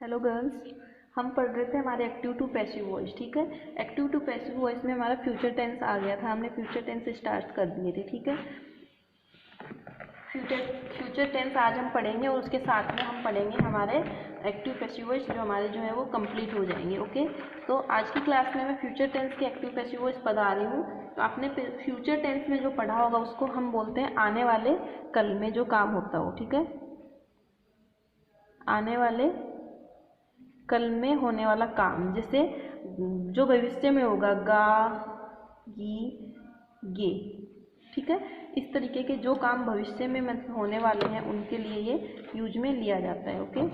Hello girls, हम पढ़ रहे थे हमारे एक्टिव टू पैसिव वॉइस। ठीक है, एक्टिव टू पैसिव वॉइस में हमारा फ्यूचर टेंस आ गया था। हमने फ्यूचर टेंस स्टार्ट कर दिए थे। ठीक है, फ्यूचर टेंस आज हम पढ़ेंगे और उसके साथ में हम पढ़ेंगे हमारे एक्टिव पैसिव वॉइस जो हमारे जो है वो कंप्लीट हो जाएंगे। ओके, तो आज की क्लास में मैं फ्यूचर टेंस के एक्टिव पैसिव वॉइस बता रही हूँ। तो आपने फ्यूचर टेंस में जो पढ़ा होगा उसको हम बोलते हैं आने वाले कल में जो काम होता हो। ठीक है, आने वाले कल में होने वाला काम, जैसे जो भविष्य में होगा, गा, गी, गे। ठीक है, इस तरीके के जो काम भविष्य में होने वाले हैं उनके लिए ये यूज में लिया जाता है। ओके,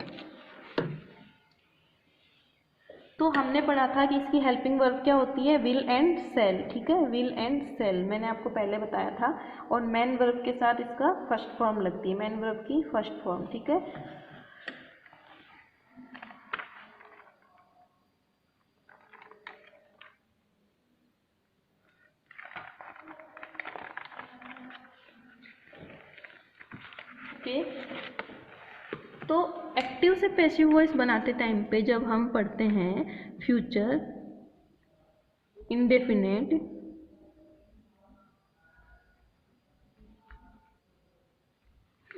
तो हमने पढ़ा था कि इसकी हेल्पिंग वर्ब क्या होती है, विल एंड सेल। ठीक है, विल एंड सेल मैंने आपको पहले बताया था। और मैन वर्ब के साथ इसका फर्स्ट फॉर्म लगती है, मैन वर्ब की फर्स्ट फॉर्म। ठीक है, ओके। तो एक्टिव से पैसिव वॉइस बनाते टाइम पे जब हम पढ़ते हैं फ्यूचर इंडेफिनेट,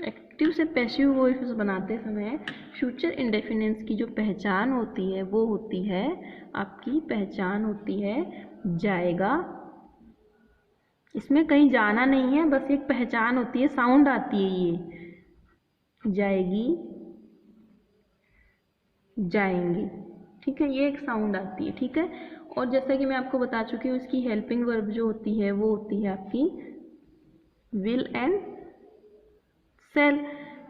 एक्टिव से पैसिव वॉइस बनाते समय फ्यूचर इंडेफिनेंस की जो पहचान होती है वो होती है, आपकी पहचान होती है जाएगा। इसमें कहीं जाना नहीं है, बस एक पहचान होती है, साउंड आती है, ये जाएगी, जाएंगे। ठीक है, ये एक साउंड आती है। ठीक है, और जैसा कि मैं आपको बता चुकी हूँ, इसकी हेल्पिंग वर्ब जो होती है वो होती है आपकी विल एंड सेल।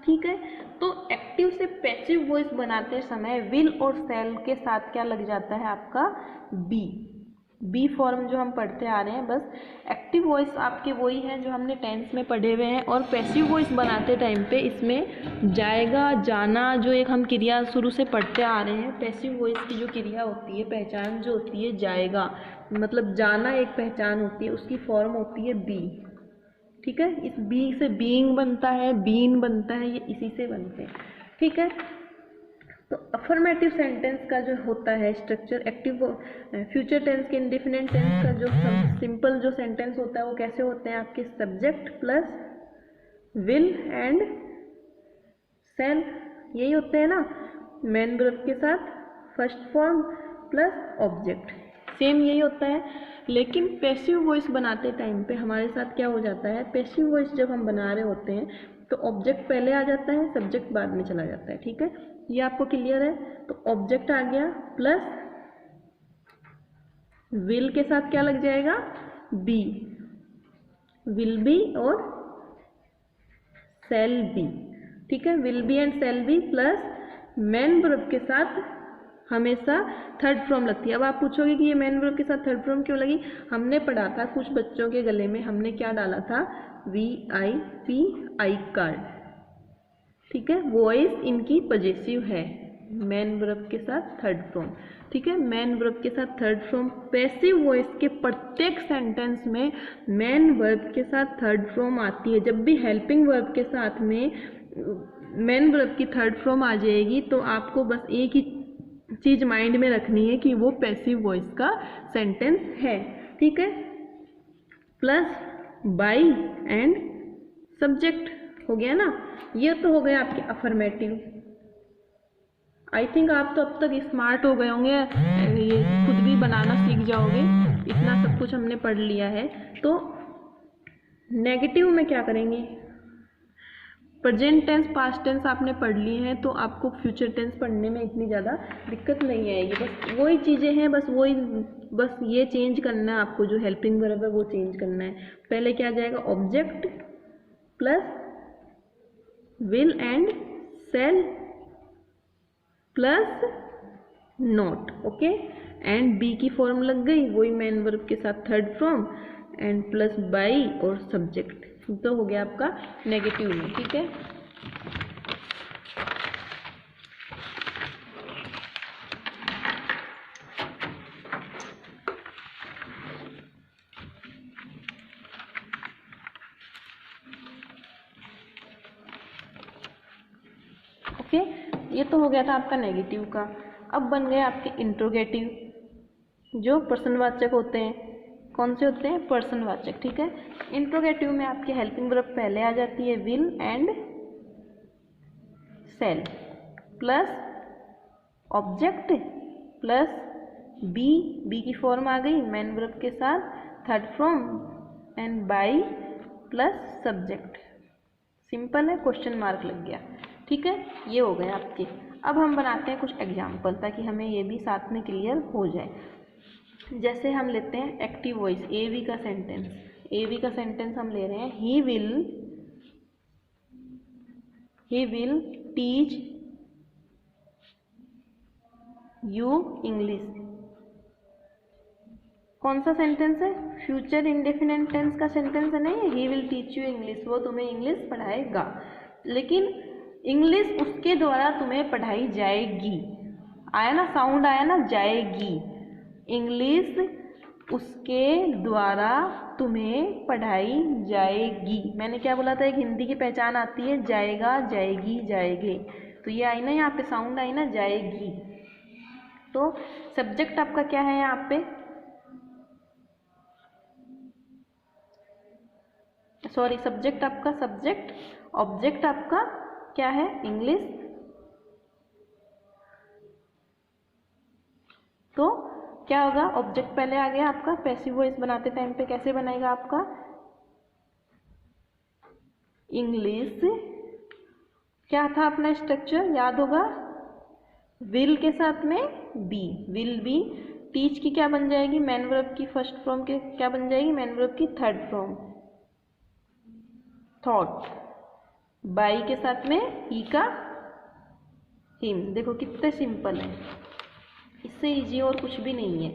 ठीक है, तो एक्टिव से पैसिव वॉइस बनाते समय विल और सेल के साथ क्या लग जाता है आपका, बी फॉर्म जो हम पढ़ते आ रहे हैं। बस एक्टिव वॉइस आपके वही हैं जो हमने टेंस में पढ़े हुए हैं, और पैसिव वॉइस बनाते टाइम पे इसमें जाएगा, जाना, जो एक हम क्रिया शुरू से पढ़ते आ रहे हैं। पैसिव वॉइस की जो क्रिया होती है, पहचान जो होती है जाएगा, मतलब जाना एक पहचान होती है, उसकी फॉर्म होती है बी। ठीक है, इस बी से बीइंग बनता है, बीन बनता है, ये इसी से बनते हैं। ठीक है, तो अफर्मेटिव सेंटेंस का जो होता है स्ट्रक्चर, एक्टिव फ्यूचर टेंस के इंडेफिनिट टेंस का जो सिंपल जो सेंटेंस होता है वो कैसे होते हैं आपके, subject plus will and shall, यही होते हैं ना। मेन वर्ब के साथ first form plus object, same यही होता है। लेकिन पैसिव वॉइस बनाते टाइम पे हमारे साथ क्या हो जाता है, पैसिव वॉइस जब हम बना रहे होते हैं तो ऑब्जेक्ट पहले आ जाता है, सब्जेक्ट बाद में चला जाता है। ठीक है, ये आपको क्लियर है। तो ऑब्जेक्ट आ गया प्लस विल के साथ क्या लग जाएगा, बी, विल बी और सेल बी। ठीक है, will be and shall be plus main verb के साथ हमेशा थर्ड फॉर्म लगती है। अब आप पूछोगे कि ये मेन वर्ब के साथ थर्ड फॉर्म क्यों लगी, हमने पढ़ा था कुछ बच्चों के गले में हमने क्या डाला था, VIP, आई कार्ड। ठीक है, वॉइस इनकी पजेसिव है, मेन वर्ब के साथ थर्ड फॉर्म। ठीक है, मेन वर्ब के साथ थर्ड फॉर्म। पैसिव वॉइस के प्रत्येक सेंटेंस में मेन वर्ब के साथ थर्ड फॉर्म आती है। जब भी हेल्पिंग वर्ब के साथ में मेन वर्ब की थर्ड फॉर्म आ जाएगी तो आपको बस एक ही चीज माइंड में रखनी है कि वो पैसिव वॉइस का सेंटेंस है। ठीक है, प्लस बाई एंड सब्जेक्ट हो गया ना, ये तो हो गया आपके अफर्मेटिव। आई थिंक आप तो अब तक स्मार्ट हो गए होंगे, ये खुद भी बनाना सीख जाओगे, इतना सब कुछ हमने पढ़ लिया है। तो नेगेटिव में क्या करेंगे, प्रेजेंट टेंस पास्ट टेंस आपने पढ़ लिए हैं तो आपको फ्यूचर टेंस पढ़ने में इतनी ज़्यादा दिक्कत नहीं आएगी। बस वही चीज़ें हैं, बस ये चेंज करना है आपको, जो हेल्पिंग वर्ब है वो चेंज करना है। पहले क्या जाएगा, object plus will and shall plus not. Okay, and be की फॉर्म लग गई, वही मेन वर्ब के साथ third form, and plus by और सब्जेक्ट, तो हो गया आपका नेगेटिव में। ठीक है, ओके, ये तो हो गया था आपका नेगेटिव का। अब बन गए आपके इंट्रोगेटिव, जो प्रश्नवाचक होते हैं। कौन से होते हैं? प्रश्नवाचक। ठीक है, इंट्रोगेटिव में आपके हेल्पिंग वर्ब पहले आ जाती है, will and shall, plus object plus be की फॉर्म आ गई मैन वर्ब के साथ, third form and by plus subject. Simple है, क्वेश्चन मार्क लग गया। ठीक है, ये हो गए आपके। अब हम बनाते हैं कुछ एग्जाम्पल ताकि हमें ये भी साथ में क्लियर हो जाए। जैसे हम लेते हैं एक्टिव वॉइस, एवी का सेंटेंस। एवी का सेंटेंस हम ले रहे हैं, he will teach you English. कौन सा सेंटेंस है? फ्यूचर इंडेफिनिट टेंस का सेंटेंस है, नहीं, he will teach you English, वो तुम्हें इंग्लिश पढ़ाएगा। लेकिन इंग्लिश उसके द्वारा तुम्हें पढ़ाई जाएगी। आया ना, साउंड आया ना, जाएगी। इंग्लिश उसके द्वारा तुम्हें पढ़ाई जाएगी। मैंने क्या बोला था? एक हिंदी की पहचान आती है, जाएगा, जाएगी, जाएगे। तो ये आई ना, यहाँ पे साउंड आई ना, जाएगी। तो सब्जेक्ट आपका क्या है यहाँ पे? सॉरी, सब्जेक्ट आपका सब्जेक्ट, ऑब्जेक्ट आपका क्या है? इंग्लिश। तो क्या होगा? ऑब्जेक्ट पहले आ गया आपका। पैसिव वॉइस बनाते टाइम पे कैसे बनेगा आपका? इंग्लिश, क्या था अपना स्ट्रक्चर, याद होगा? विल के साथ में बी, विल बी। टीच की क्या बन जाएगी? मैन वर्ब की फर्स्ट फॉर्म के क्या बन जाएगी? मैन वर्ब की थर्ड फॉर्म, थॉट। बाई के साथ में ही का हिम। देखो कितने सिंपल है, इससे इजी और कुछ भी नहीं है।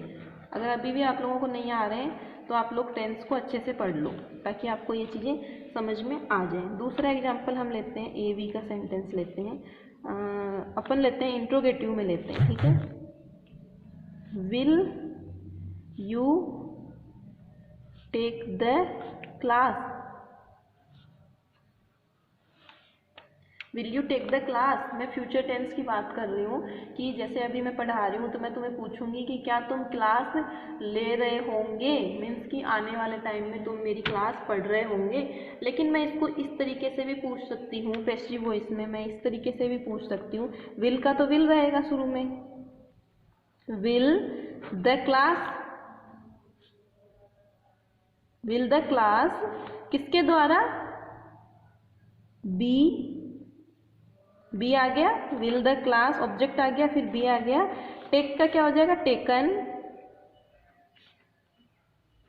अगर अभी भी आप लोगों को नहीं आ रहे हैं तो आप लोग टेंस को अच्छे से पढ़ लो ताकि आपको ये चीज़ें समझ में आ जाएं। दूसरा एग्जांपल हम लेते हैं, एवी का सेंटेंस लेते हैं। अपन लेते हैं इंट्रोगेटिव में लेते हैं। ठीक है, will you take the class? Will you take the class, मैं फ्यूचर टेंस की बात कर रही हूँ कि जैसे अभी मैं पढ़ा रही हूँ तो मैं तुम्हें पूछूंगी कि क्या तुम क्लास ले रहे होंगे, मीन्स कि आने वाले टाइम में तुम मेरी क्लास पढ़ रहे होंगे। लेकिन मैं इसको इस तरीके से भी पूछ सकती हूँ, पैसिव वॉइस में मैं इस तरीके से भी पूछ सकती हूँ। विल का तो विल रहेगा शुरू में, will the class, will the class किसके द्वारा? बी आ गया, विल द क्लास ऑब्जेक्ट आ गया, फिर बी आ गया। टेक का क्या हो जाएगा? टेकन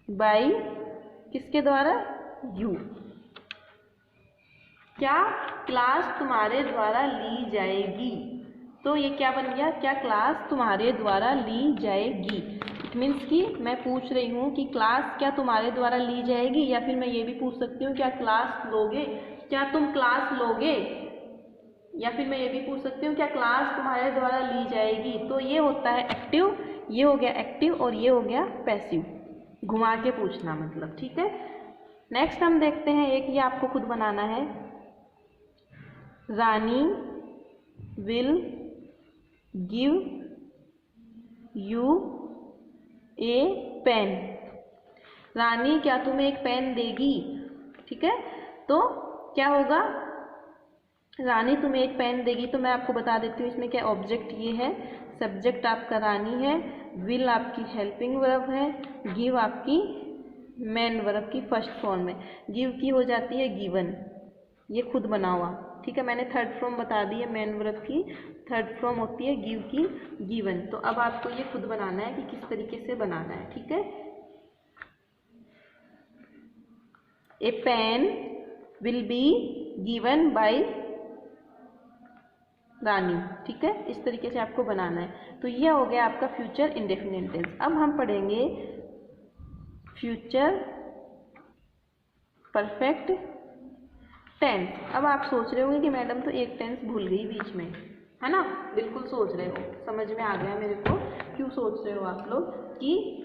बाय किसके द्वारा? यू। क्या क्लास तुम्हारे द्वारा ली जाएगी? तो ये क्या बन गया? क्या क्लास तुम्हारे द्वारा ली जाएगी। इट मीन्स कि मैं पूछ रही हूँ कि क्लास क्या तुम्हारे द्वारा ली जाएगी, या फिर मैं ये भी पूछ सकती हूँ क्या क्लास लोगे, क्या तुम क्लास लोगे, या फिर मैं ये भी पूछ सकती हूँ क्या क्लास तुम्हारे द्वारा ली जाएगी। तो ये होता है एक्टिव, ये हो गया एक्टिव और ये हो गया पैसिव, घुमा के पूछना मतलब। ठीक है, नेक्स्ट हम देखते हैं एक, ये आपको खुद बनाना है। Rani will give you a pen. Rani क्या तुम्हें एक पेन देगी। ठीक है, तो क्या होगा? रानी तुम्हें एक पेन देगी। तो मैं आपको बता देती हूँ इसमें क्या ऑब्जेक्ट ये है, सब्जेक्ट आपका रानी है, विल आपकी हेल्पिंग वर्ब है, गिव आपकी मेन वर्ब की फर्स्ट फॉर्म है। गिव की हो जाती है गिवन, ये खुद बना हुआ। ठीक है, मैंने थर्ड फॉर्म बता दी है, मेन वर्ब की थर्ड फॉर्म होती है गिव की गिवन। तो अब आपको ये खुद बनाना है कि किस तरीके से बनाना है। ठीक है, a pen will be given by Rani. ठीक है, इस तरीके से आपको बनाना है। तो यह हो गया आपका फ्यूचर इंडेफिनिट टेंस। अब हम पढ़ेंगे फ्यूचर परफेक्ट टेंस। अब आप सोच रहे होंगे कि मैडम तो एक टेंस भूल गई बीच में, है ना? बिल्कुल सोच रहे हो, समझ में आ गया मेरे को। क्यों सोच रहे हो आप लोग कि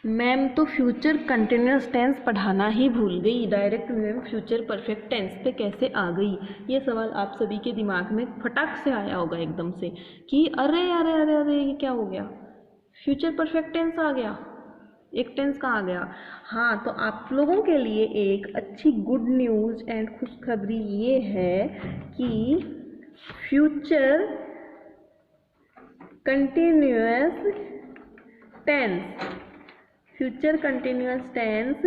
मैम तो फ्यूचर कंटिन्यूस टेंस पढ़ाना ही भूल गई, direct ma'am future perfect tense पे कैसे आ गई। ये सवाल आप सभी के दिमाग में फटाक से आया होगा एकदम से कि अरे अरे अरे अरे ये क्या हो गया, फ्यूचर परफेक्ट टेंस आ गया, एक टेंस कहाँ आ गया। हाँ, तो आप लोगों के लिए एक अच्छी गुड न्यूज़ एंड खुशखबरी ये है कि future continuous tense, future continuous tense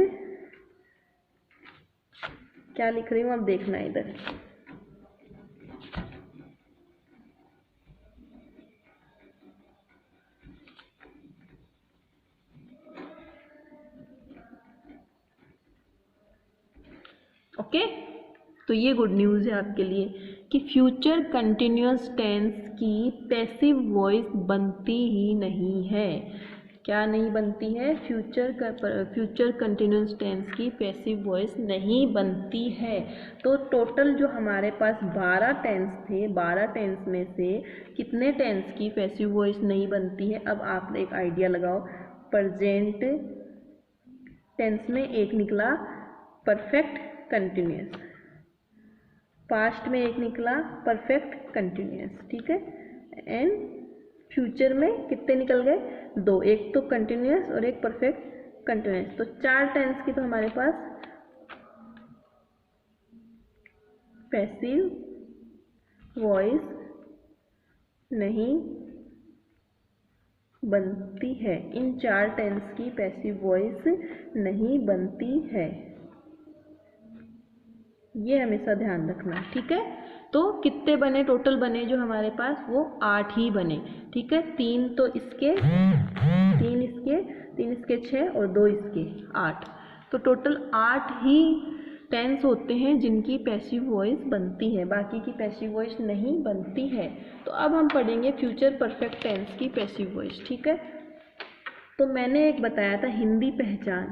क्या लिख रही हूँ अब देखना इधर। ओके, तो ये गुड न्यूज़ है आपके लिए कि फ्यूचर कंटिन्यूअस टेंस की पैसिव वॉइस बनती ही नहीं है। क्या नहीं बनती है? फ्यूचर कंटिन्यूअस टेंस की पैसिव वॉइस नहीं बनती है। तो टोटल जो हमारे पास 12 टेंस थे, 12 टेंस में से कितने टेंस की पैसिव वॉइस नहीं बनती है? अब आप एक आइडिया लगाओ। प्रेजेंट टेंस में एक निकला परफेक्ट कंटिन्यूअस, पास्ट में एक निकला परफेक्ट कंटिन्यूअस, ठीक है। एंड फ्यूचर में कितने निकल गए? 2, एक तो कंटिन्यूअस और एक परफेक्ट कंटिन्यूअस। तो 4 टेंस की तो हमारे पास पैसिव वॉइस नहीं बनती है, इन 4 टेंस की पैसिव वॉइस नहीं बनती है, ये हमेशा ध्यान रखना, ठीक है। तो कितने बने टोटल बने जो हमारे पास? वो 8 ही बने, ठीक है। 3 तो इसके, 3 इसके 6 और 2 इसके 8, तो टोटल 8 ही टेंस होते हैं जिनकी पैसिव वॉइस बनती है, बाकी की पैसिव वॉइस नहीं बनती है। तो अब हम पढ़ेंगे फ्यूचर परफेक्ट टेंस की पैसिव वॉइस, ठीक है। तो मैंने एक बताया था हिंदी पहचान,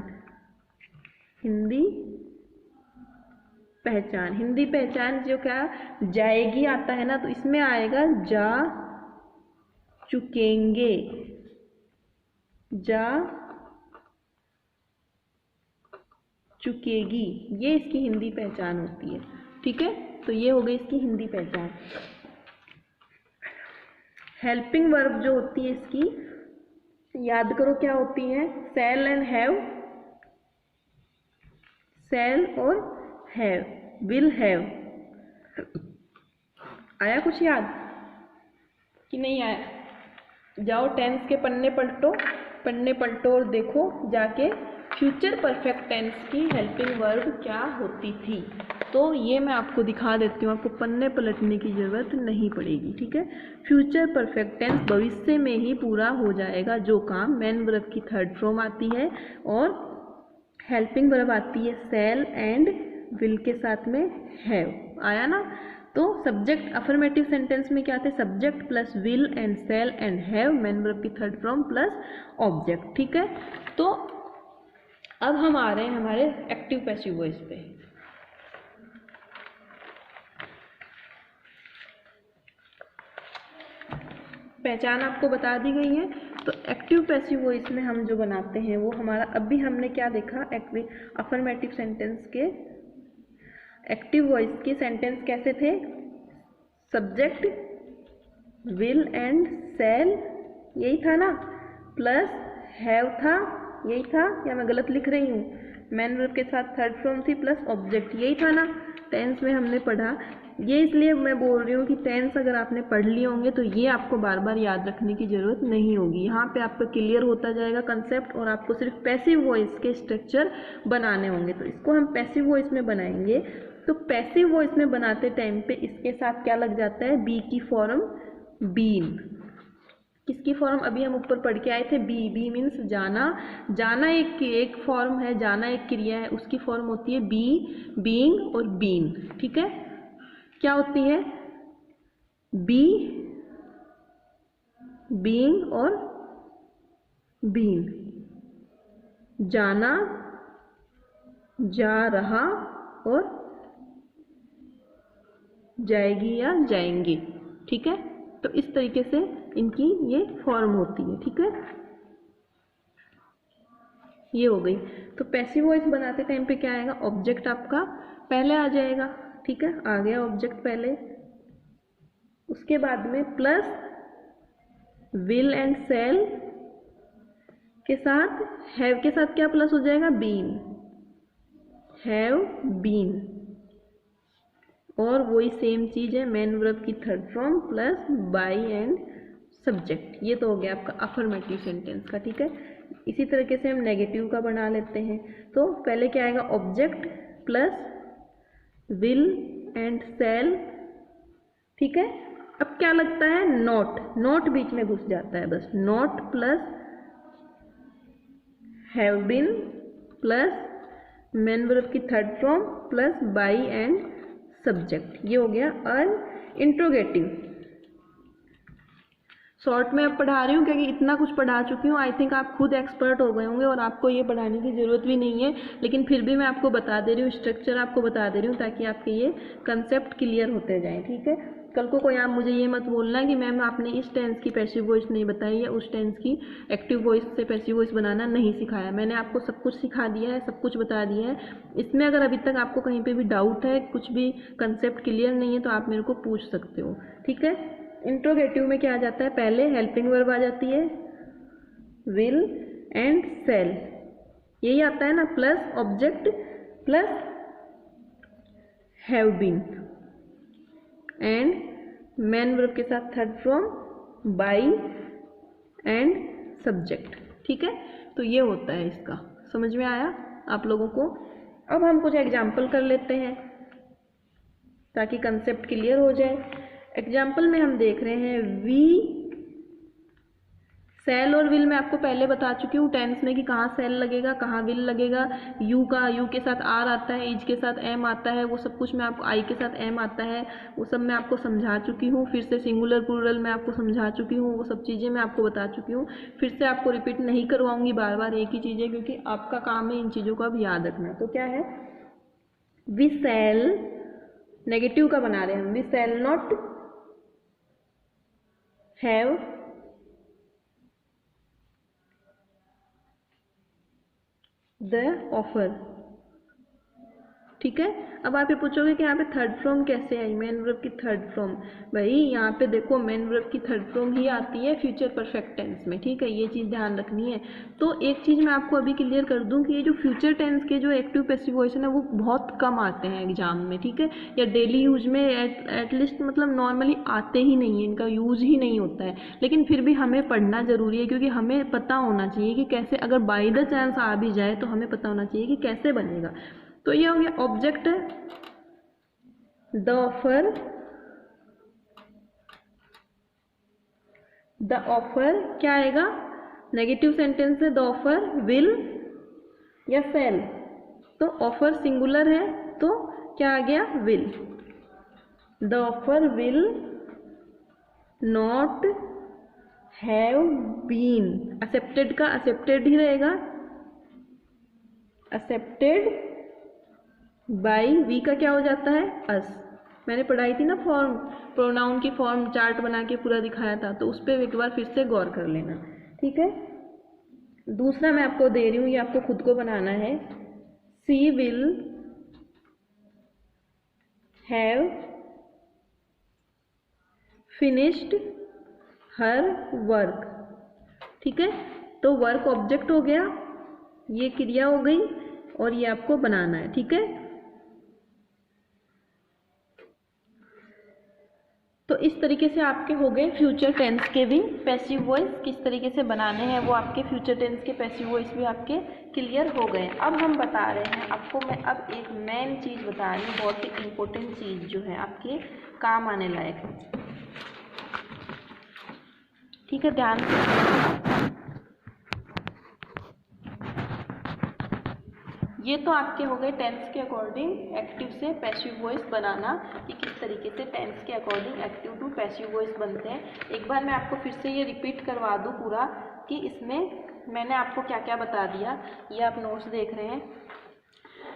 हिंदी पहचान जो क्या जाएगी आता है ना, तो इसमें आएगा जा चुकेंगे, जा चुकेगी, ये इसकी हिंदी पहचान होती है, ठीक है। तो ये हो गई इसकी हिंदी पहचान। हेल्पिंग वर्ब जो होती है इसकी, याद करो क्या होती है? सेल एंड हैव, सेल और हैव, विल हैव। आया कुछ याद कि नहीं आया? जाओ टेंस के पन्ने पलटो और देखो जाके फ्यूचर परफेक्ट टेंस की हेल्पिंग वर्ब क्या होती थी। तो ये मैं आपको दिखा देती हूँ, आपको पन्ने पलटने की ज़रूरत नहीं पड़ेगी, ठीक है। फ्यूचर परफेक्ट टेंस भविष्य में ही पूरा हो जाएगा जो काम। मैन वर्ब की थर्ड फॉर्म आती है और हेल्पिंग वर्ब आती है सेल एंड विल के साथ में हैव, आया ना। तो सब्जेक्ट अफर्मेटिव सेंटेंस में क्या थे? Subject plus will and shall and have, main verb की थर्ड फॉर्म प्लस ऑब्जेक्ट, ठीक है। तो अब हम आ रहे हैं हमारे एक्टिव पैसिव वॉइस पे। पहचान आपको बता दी गई है। तो एक्टिव पैसिव वॉइस में हम जो बनाते हैं वो हमारा, अभी हमने क्या देखा? अफर्मेटिव सेंटेंस के एक्टिव वॉइस के सेंटेंस कैसे थे? सब्जेक्ट विल एंड सेल, यही था ना, प्लस हैव था, यही था, या मैं गलत लिख रही हूँ? मैन वर्ब के साथ थर्ड फॉर्म थी प्लस ऑब्जेक्ट, यही था ना टेंस में हमने पढ़ा। ये इसलिए मैं बोल रही हूँ कि टेंस अगर आपने पढ़ लिए होंगे तो ये आपको बार बार याद रखने की ज़रूरत नहीं होगी, यहाँ पे आपका क्लियर होता जाएगा कंसेप्ट, और आपको सिर्फ पैसिव वॉइस के स्ट्रक्चर बनाने होंगे। तो इसको हम पैसिव वॉइस में बनाएंगे। तो पैसिव वॉइस में बनाते टाइम पे इसके साथ क्या लग जाता है? बी की फॉर्म, बीन। किसकी फॉर्म अभी हम ऊपर पढ़ के आए थे? बी मीन्स जाना, जाना एक फॉर्म है, जाना एक क्रिया है, उसकी फॉर्म होती है बी, बीइंग और बीन, ठीक है। क्या होती है? बी, बीइंग और बीन, जाना, जा रहा और जाएगी या जाएंगे, ठीक है। तो इस तरीके से इनकी ये फॉर्म होती है, ठीक है। ये हो गई। तो पैसिव वॉइस बनाते टाइम पे क्या आएगा, ऑब्जेक्ट आपका पहले आ जाएगा, ठीक है, आ गया ऑब्जेक्ट पहले, उसके बाद में प्लस विल एंड सेल के साथ, हैव के साथ क्या प्लस हो जाएगा, बीन, हैव बीन, और वही सेम चीज है मैन वर्ब की third form plus by and subject. ये तो हो गया आपका अफर्मेटिव सेंटेंस का, ठीक है। इसी तरीके से हम नेगेटिव का बना लेते हैं। तो पहले क्या आएगा, object plus will and shall, ठीक है। अब क्या लगता है, नॉट, नॉट बीच में घुस जाता है बस, not plus have been plus main verb की third form plus by and subject. ये हो गया और इंट्रोगेटिव। शॉर्ट में अब पढ़ा रही हूँ क्योंकि इतना कुछ पढ़ा चुकी हूँ, आई थिंक आप खुद एक्सपर्ट हो गए होंगे और आपको ये पढ़ाने की ज़रूरत भी नहीं है, लेकिन फिर भी मैं आपको बता दे रही हूँ, स्ट्रक्चर आपको बता दे रही हूँ ताकि आपके ये कंसेप्ट क्लियर होते जाएं, ठीक है। कल को कोई आप मुझे ये मत बोलना कि मैम आपने इस टेंस की पैसिव वॉइस नहीं बताई या उस टेंस की एक्टिव वॉइस से पैसिव वॉइस बनाना नहीं सिखाया। मैंने आपको सब कुछ सिखा दिया है, सब कुछ बता दिया है। इसमें अगर अभी तक आपको कहीं पे भी डाउट है, कुछ भी कंसेप्ट क्लियर नहीं है, तो आप मेरे को पूछ सकते हो, ठीक है। इंट्रोगेटिव में क्या आ जाता है, पहले हेल्पिंग वर्ब आ जाती है, विल एंड सेल, यही आता है ना, plus object plus have been and main verb के साथ third form by and subject, ठीक है। तो ये होता है इसका, समझ में आया आप लोगों को। अब हम कुछ एग्जाम्पल कर लेते हैं ताकि कंसेप्ट क्लियर हो जाए। एग्जाम्पल में हम देख रहे हैं वी, सेल और विल मैं आपको पहले बता चुकी हूँ टेंस में कि कहाँ सेल लगेगा, कहाँ विल लगेगा। यू का, यू के साथ आर आता है, इज के साथ एम आता है, वो सब कुछ मैं आपको, आई के साथ एम आता है, वो सब मैं आपको समझा चुकी हूँ। फिर से सिंगुलर प्लूरल मैं आपको समझा चुकी हूँ, वो सब चीज़ें मैं आपको बता चुकी हूँ। फिर से आपको रिपीट नहीं करवाऊंगी बार बार एक ही चीज़ें, क्योंकि आपका काम है इन चीज़ों को अब याद रखना। तो क्या है, वी सेल, नेगेटिव का बना रहे हैं हम, we shall not have the offer, ठीक है। अब आप ये पूछोगे कि यहाँ पे थर्ड फॉर्म कैसे आई, मैन वर्ब की थर्ड फॉर्म। भाई यहाँ पे देखो मैन वर्ब की थर्ड फॉर्म ही आती है फ्यूचर परफेक्ट टेंस में, ठीक है, ये चीज़ ध्यान रखनी है। तो एक चीज़ मैं आपको अभी क्लियर कर दूं कि ये जो फ्यूचर टेंस के जो एक्टिव पैसिव वॉइस है ना, वो बहुत कम आते हैं एग्जाम में, ठीक है, या डेली यूज में एटलीस्ट मतलब नॉर्मली आते ही नहीं है, इनका यूज ही नहीं होता है। लेकिन फिर भी हमें पढ़ना जरूरी है, क्योंकि हमें पता होना चाहिए कि कैसे, अगर बाय द चांस आ भी जाए तो हमें पता होना चाहिए कि कैसे बनेगा। तो ये हो गया ऑब्जेक्ट है, द ऑफर, द ऑफर क्या आएगा, नेगेटिव सेंटेंस है, द ऑफर विल या सेल। तो ऑफर सिंगुलर है तो क्या आ गया, will. The offer will not have been, accepted का एक्सेप्टेड ही रहेगा, एक्सेप्टेड बाई, वी का क्या हो जाता है, अस। मैंने पढ़ाई थी ना फॉर्म, प्रोनाउन की फॉर्म चार्ट बना के पूरा दिखाया था, तो उस पर एक बार फिर से गौर कर लेना, ठीक है। दूसरा मैं आपको दे रही हूँ, ये आपको खुद को बनाना है, she will have finished her work, ठीक है। तो वर्क ऑब्जेक्ट हो गया, ये क्रिया हो गई, और ये आपको बनाना है, ठीक है। तो इस तरीके से आपके हो गए फ्यूचर टेंस के भी पैसिव वॉइस किस तरीके से बनाने हैं, वो आपके फ्यूचर टेंस के पैसिव वॉइस भी आपके क्लियर हो गए। अब हम बता रहे हैं आपको, मैं अब एक मेन चीज़ बता रही हूँ, बहुत ही इम्पोर्टेंट चीज़ जो है आपके काम आने लायक, ठीक है, ध्यान से। ये तो आपके हो गए टेंस के अकॉर्डिंग एक्टिव से पैसिव वॉइस बनाना, कि किस तरीके से टेंस के according active to passive voice बनते हैं। एक बार मैं आपको फिर से ये रिपीट करवा दूँ पूरा, कि इसमें मैंने आपको क्या क्या बता दिया। ये आप नोट्स देख रहे हैं,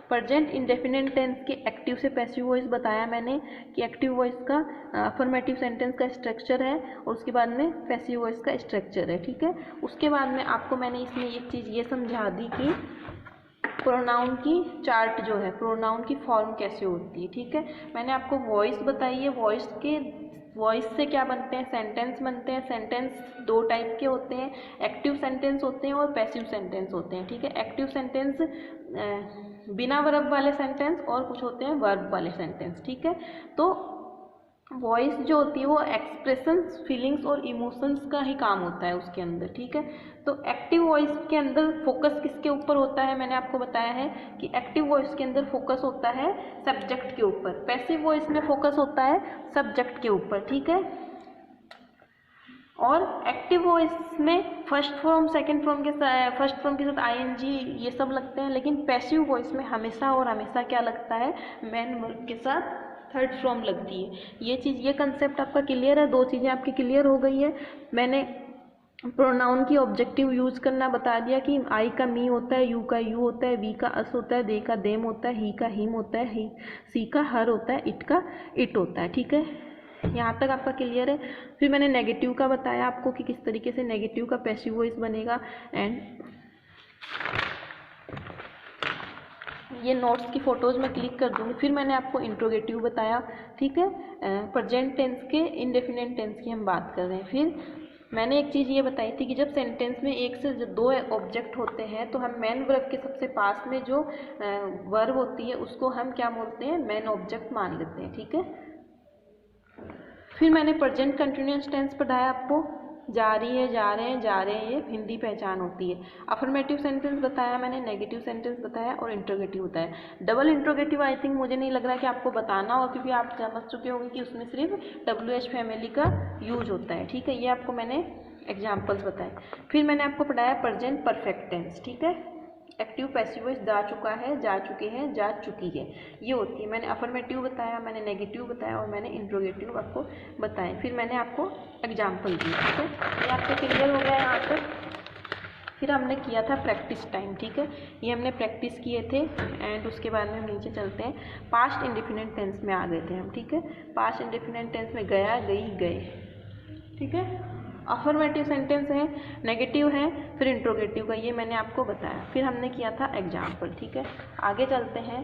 प्रेजेंट इंडेफिनिट टेंस के एक्टिव से पैसिव वॉइस बताया मैंने कि एक्टिव वॉइस का अफर्मेटिव सेंटेंस का स्ट्रक्चर है और उसके बाद में पैसिव वॉइस का स्ट्रक्चर है, ठीक है। उसके बाद में आपको मैंने इसमें एक चीज़ ये समझा दी कि प्रोनाउन की चार्ट जो है, प्रोनाउन की फॉर्म कैसे होती है, ठीक है। मैंने आपको वॉइस बताई है, वॉइस से क्या बनते हैं, सेंटेंस बनते हैं। सेंटेंस दो टाइप के होते हैं, एक्टिव सेंटेंस होते हैं और पैसिव सेंटेंस होते हैं, ठीक है। एक्टिव सेंटेंस बिना वर्ब वाले सेंटेंस और कुछ होते हैं वर्ब वाले सेंटेंस, ठीक है। तो वॉइस जो होती है वो एक्सप्रेशंस, फीलिंग्स और इमोशंस का ही काम होता है उसके अंदर, ठीक है। तो एक्टिव वॉइस के अंदर फोकस किसके ऊपर होता है, मैंने आपको बताया है कि एक्टिव वॉइस के अंदर फोकस होता है सब्जेक्ट के ऊपर, पैसिव वॉइस में फोकस होता है सब्जेक्ट के ऊपर, ठीक है। और एक्टिव वॉइस में फर्स्ट फॉर्म सेकंड फॉर्म के साथ आईएनजी ये सब लगते हैं, लेकिन पैसिव वॉइस में हमेशा और हमेशा क्या लगता है, मेन वर्ब के साथ थर्ड फॉर्म लगती है। ये चीज़, ये कंसेप्ट आपका क्लियर है, दो चीज़ें आपकी क्लियर हो गई है। मैंने प्रोनाउन की ऑब्जेक्टिव यूज करना बता दिया कि आई का मी होता है, यू का यू होता है, वी का अस होता है, दे का देम होता है, ही का हिम होता है, सी का हर होता है, इट का इट होता है, ठीक है। यहाँ तक आपका क्लियर है। फिर मैंने नेगेटिव का बताया आपको कि किस तरीके से नेगेटिव का पैसिव वॉइस बनेगा। एंड ये नोट्स की फ़ोटोज़ में क्लिक कर दूँगी। फिर मैंने आपको इंट्रोगेटिव बताया, ठीक है। प्रेजेंट टेंस के इंडेफिनिट टेंस की हम बात कर रहे हैं। फिर मैंने एक चीज़ ये बताई थी कि जब सेंटेंस में एक से दो ऑब्जेक्ट होते हैं तो हम मेन वर्ब के सबसे पास में जो वर्ब होती है उसको हम क्या बोलते हैं, मेन ऑब्जेक्ट मान लेते हैं, ठीक है। फिर मैंने प्रेजेंट कंटिन्यूअस टेंस पढ़ाया आपको, जा रही है, जा रहे हैं, जा रहे हैं, ये हिंदी पहचान होती है। अफर्मेटिव सेंटेंस बताया मैंने, नेगेटिव सेंटेंस बताया और इंट्रोगेटिव बताया। डबल इंट्रोगेटिव आई थिंक मुझे नहीं लग रहा कि आपको बताना हो, क्योंकि आप समझ चुके होंगे कि उसमें सिर्फ WH फैमिली का यूज होता है, ठीक है। ये आपको मैंने एग्जाम्पल्स बताए। फिर मैंने आपको पढ़ाया प्रेजेंट परफेक्ट टेंस, ठीक है। एक्टिव पैसिव वॉइस जा चुका है, जा चुके हैं, जा चुकी है, ये होती है। मैंने अफर्मेटिव बताया, मैंने नेगेटिव बताया और मैंने इंट्रोगेटिव आपको बताए। फिर मैंने आपको एग्जाम्पल दिए, ठीक है। ये आपको क्लियर हो गया यहाँ तक। फिर हमने किया था प्रैक्टिस टाइम, ठीक है। ये हमने प्रैक्टिस किए थे। एंड उसके बाद में हम नीचे चलते हैं, पास्ट इंडेफिनिट टेंस में आ गए थे हम, ठीक है। पास्ट इंडेफिनिट टेंस में गया, गई, गए, ठीक है। अफर्मेटिव सेंटेंस है, नेगेटिव है, फिर इंट्रोगेटिव का, ये मैंने आपको बताया। फिर हमने किया था एग्जाम्पल, ठीक है। आगे चलते हैं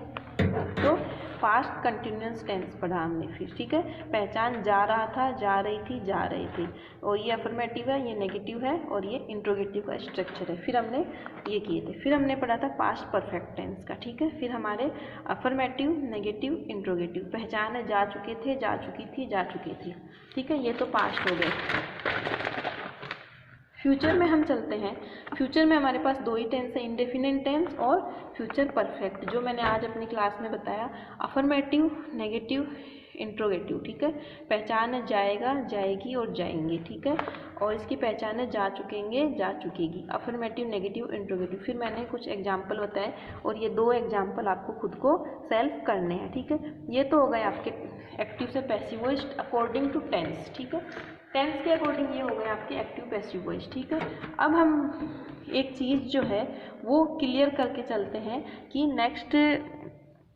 तो पास्ट कंटिन्यूअस टेंस पढ़ा हमने फिर, ठीक है। पहचान जा रहा था, जा रही थी, जा रही थी, और ये अफर्मेटिव है, ये नेगेटिव है और ये इंट्रोगेटिव का स्ट्रक्चर है। फिर हमने ये किए थे। फिर हमने पढ़ा था पास्ट परफेक्ट टेंस का, ठीक है। फिर हमारे अफर्मेटिव, नेगेटिव, इंट्रोगेटिव, पहचान है, जा चुके थे, जा चुकी थी, जा चुकी थी, ठीक है। ये तो पास्ट हो गए। फ्यूचर में हम चलते हैं। फ्यूचर में हमारे पास दो ही टेंस है, इंडेफिनिट टेंस और फ्यूचर परफेक्ट, जो मैंने आज अपनी क्लास में बताया। अफर्मेटिव, नेगेटिव, इंट्रोगेटिव, ठीक है। पहचान है, जाएगा, जाएगी और जाएंगे, ठीक है। और इसकी पहचान है, जा चुकेंगे, जा चुकेगी। Affirmative, negative, interrogative. फिर मैंने कुछ एग्जाम्पल बताए और ये दो एग्जाम्पल आपको खुद को सेल्फ करने हैं, ठीक है। ये तो हो गए आपके एक्टिव से passive voice according to tense, ठीक है। टेंस के अकॉर्डिंग ये हो गए आपके एक्टिव पैसिव वॉइस, ठीक है। अब हम एक चीज़ जो है वो क्लियर करके चलते हैं कि नेक्स्ट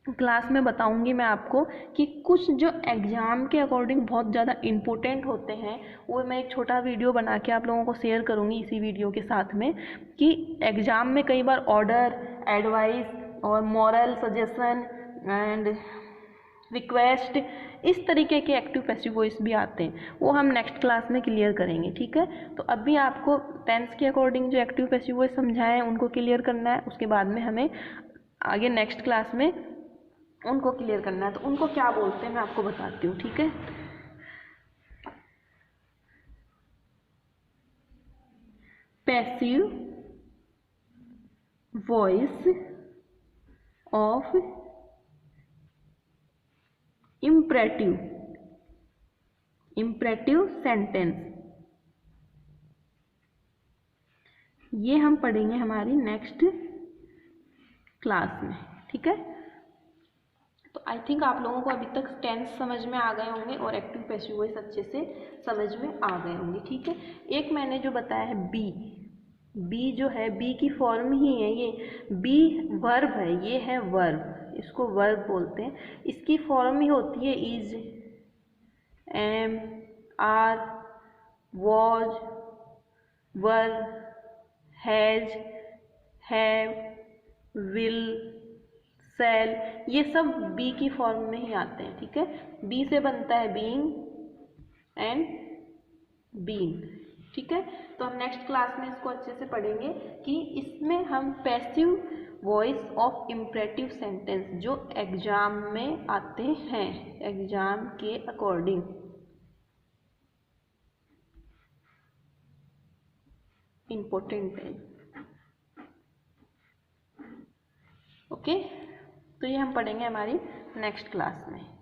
क्लास में बताऊंगी मैं आपको कि कुछ जो एग्ज़ाम के अकॉर्डिंग बहुत ज़्यादा इम्पोर्टेंट होते हैं, वो मैं एक छोटा वीडियो बना के आप लोगों को शेयर करूंगी इसी वीडियो के साथ में, कि एग्ज़ाम में कई बार ऑर्डर, एडवाइस और मॉरल सजेशन एंड रिक्वेस्ट, इस तरीके के एक्टिव पैसिव वॉइस भी आते हैं, वो हम नेक्स्ट क्लास में क्लियर करेंगे, ठीक है। तो अभी आपको टेंस के अकॉर्डिंग जो एक्टिव पैसिव वॉइस समझाए हैं उनको क्लियर करना है, उसके बाद में हमें आगे नेक्स्ट क्लास में उनको क्लियर करना है। तो उनको क्या बोलते हैं मैं आपको बताती हूँ, ठीक है। Passive voice of imperative sentence, ये हम पढ़ेंगे हमारी नेक्स्ट क्लास में, ठीक है। तो आई थिंक आप लोगों को अभी तक टेंस समझ में आ गए होंगे और एक्टिव पैसिव वॉइस अच्छे से समझ में आ गए होंगे, ठीक है। एक मैंने जो बताया है बी जो है, बी की फॉर्म ही है ये, बी वर्ब है, ये है वर्ब, इसको वर्ब बोलते हैं। इसकी फॉर्म ही होती है is, am, are, was, were, has, have, will, shall, ये सब बी की फॉर्म में ही आते हैं। ठीक है, बी से बनता है बीइंग एंड बीइंग। ठीक है, तो हम नेक्स्ट क्लास में इसको अच्छे से पढ़ेंगे कि इसमें हम passive voice of imperative sentence जो एग्जाम में आते हैं, एग्जाम के अकॉर्डिंग, इम्पोर्टेंट है। ओके, तो ये हम पढ़ेंगे हमारी नेक्स्ट क्लास में।